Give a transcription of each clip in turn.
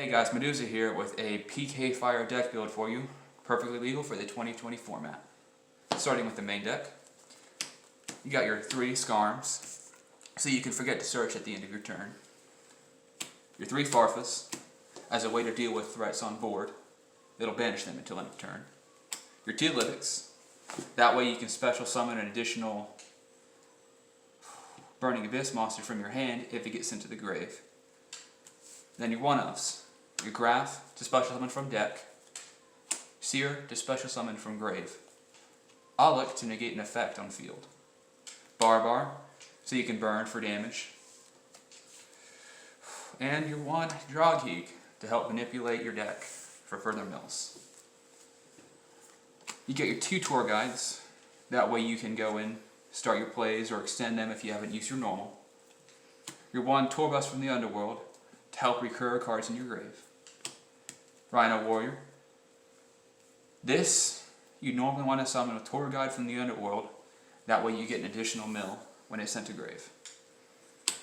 Hey guys, Meduza here with a PK Fire deck build for you, perfectly legal for the 2020 format. Starting with the main deck, you got your 3 Skarms, so you can forget to search at the end of your turn. Your 3 Farfas, as a way to deal with threats on board. It'll banish them until end of turn. Your 2 Libics, that way you can special summon an additional Burning Abyss monster from your hand if it gets sent to the grave. Then your 1-ofs, your Graph to special summon from deck, Seer to special summon from grave, Aulic to negate an effect on field, Barbar so you can burn for damage, and your 1 Drogheek to help manipulate your deck for further mills. You get your 2 Tour Guides, that way you can go in, start your plays or extend them if you haven't used your normal. Your 1 Tour Bus from the Underworld to help recur cards in your grave. Rhino Warrior. This, you normally want to summon a Tour Guide from the Underworld, that way you get an additional mill when it's sent to grave.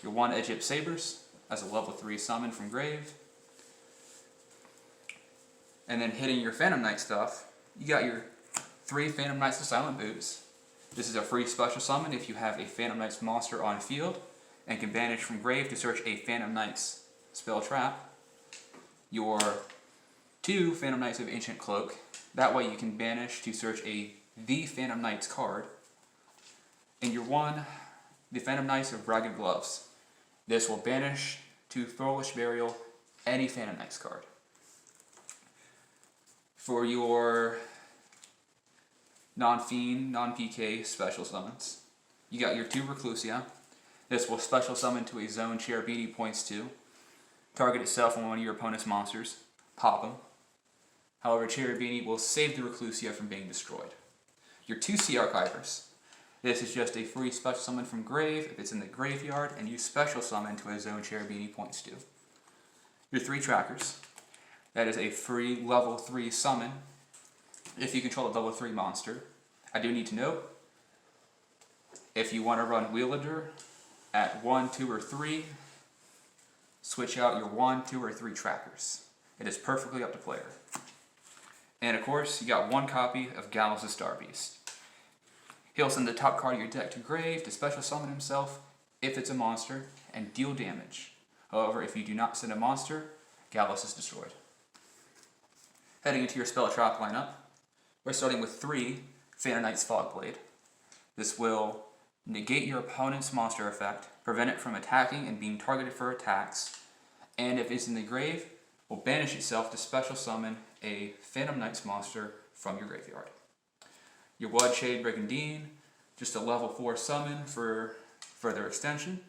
Your 1 Egypt Sabers as a level 3 summon from grave. And then hitting your Phantom Knight stuff, you got your 3 Phantom Knights of Silent Boots. This is a free special summon if you have a Phantom Knights monster on field and can banish from grave to search a Phantom Knights spell trap. Your 2 Phantom Knights of Ancient Cloak, that way you can banish to search the Phantom Knights card. And your 1, the Phantom Knights of Ragged Gloves. This will banish to Thorlish Burial any Phantom Knights card. For your non-Fiend, non-PK special summons, you got your 2 Reclusia. This will special summon to a zone Cherubini points to. Target itself on one of your opponent's monsters. Pop them. However, Cherubini will save the Reclusia from being destroyed. Your 2 Sea Archivers. This is just a free special summon from grave if it's in the graveyard and you special summon to a zone Cherubini points to. Your 3 Trackers. That is a free level 3 summon if you control a level 3 monster. I do need to note, if you want to run Wielder at 1, 2, or 3, switch out your 1, 2, or 3 Trackers. It is perfectly up to player. And of course, you got 1 copy of Gallows the Star Beast. He'll send the top card of your deck to grave to special summon himself if it's a monster and deal damage. However, if you do not send a monster, Gallows is destroyed. Heading into your spell trap lineup, we're starting with 3 Phantom Knights Fogblade. This will negate your opponent's monster effect, prevent it from attacking and being targeted for attacks, and if it's in the grave, will banish itself to special summon a Phantom Knights monster from your graveyard. Your Bloodshade Brigandine, just a level 4 summon for further extension.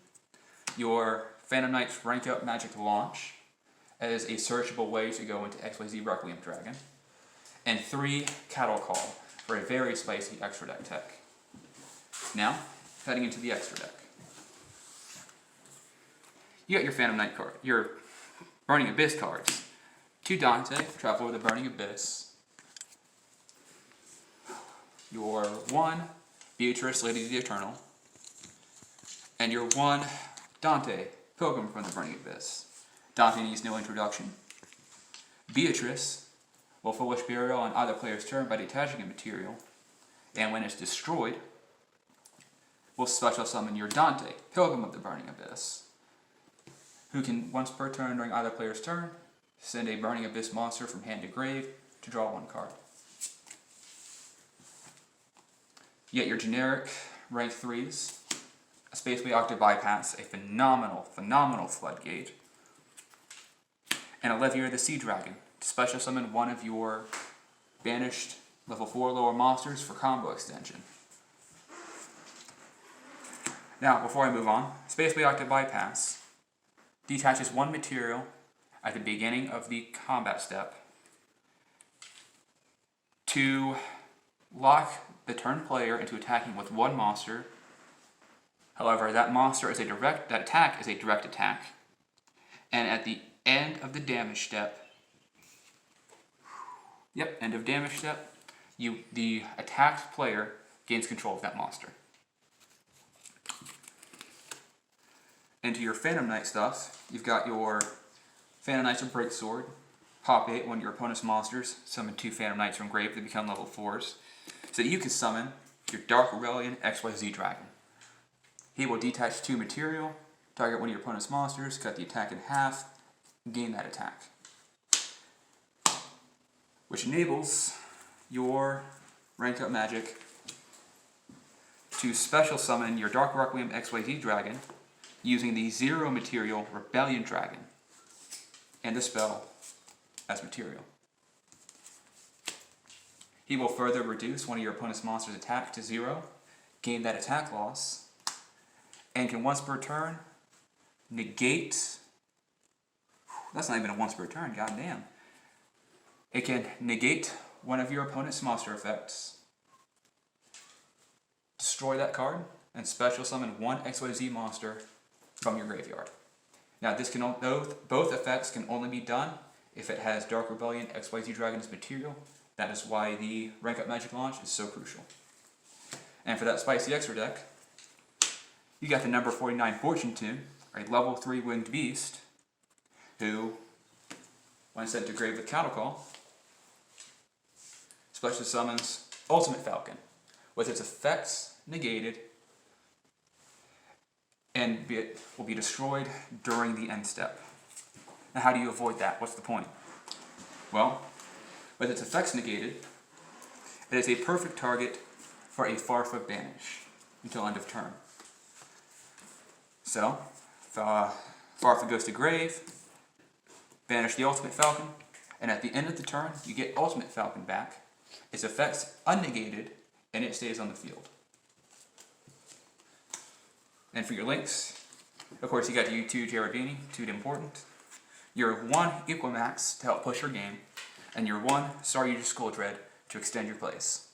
Your Phantom Knights Rank Up Magic Launch as a searchable way to go into XYZ Requiem Dragon. And 3 Cattle Call for a very spicy extra deck tech. Now, heading into the extra deck. You got your Phantom Knight card, your Burning Abyss cards. 2 Dante, Traveler with the Burning Abyss. Your 1 Beatrice, Lady of the Eternal. And your 1 Dante, Pilgrim from the Burning Abyss. Dante needs no introduction. Beatrice will Foolish Burial on either player's turn by detaching a material, and when it's destroyed, will special summon your Dante, Pilgrim of the Burning Abyss, who can, once per turn during either player's turn, send a Burning Abyss monster from hand to grave to draw 1 card. You get your generic rank 3s, a Spaceway Octave Bypass, a phenomenal floodgate, and a Levier the Sea Dragon to special summon one of your banished level 4 lower monsters for combo extension. Now, before I move on, Spaceway Octave Bypass detaches 1 material at the beginning of the combat step to lock the turn player into attacking with 1 monster. However, that attack is a direct attack. And at the end of the damage step, the attacked player gains control of that monster. Into your Phantom Knight stuff, you've got your Phantom Knights or Break Sword. Pop 8 when your opponent's monsters summon 2 Phantom Knights from grave, they become level 4s. So you can summon your Dark Rebellion XYZ Dragon. He will detach 2 material, target one of your opponent's monsters, cut the attack in half, gain that attack. Which enables your rank up magic to special summon your Dark Requiem XYZ Dragon using the 0 material Rebellion Dragon and the spell as material. He will further reduce one of your opponent's monster's attack to 0, gain that attack loss, and can once per turn negate. That's not even a once per turn, goddamn. It can negate one of your opponent's monster effects, destroy that card, and special summon one XYZ monster from your graveyard. Now, this can both effects can only be done if it has Dark Rebellion XYZ Dragon as material. That is why the Rank Up Magic launch is so crucial. And for that spicy extra deck, you got the number 49 Fortune Tune, a level 3 winged beast, who, when sent to grave with Cattle Call, special summons Ultimate Falcon, with its effects negated, and it will be destroyed during the end step. Now, how do you avoid that? What's the point? Well, with its effects negated, it is a perfect target for a Farfa banish until end of turn. So, if Farfa goes to grave, banish the Ultimate Falcon, and at the end of the turn, you get Ultimate Falcon back. Its effects unnegated, and it stays on the field. And for your links, of course, you got your 2 Cherubini, 2 important, your 1 Equimax to help push your game, and your 1 Saryuja Skull-Dread to extend your place.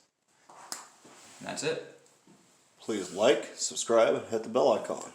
And that's it. Please like, subscribe, and hit the bell icon.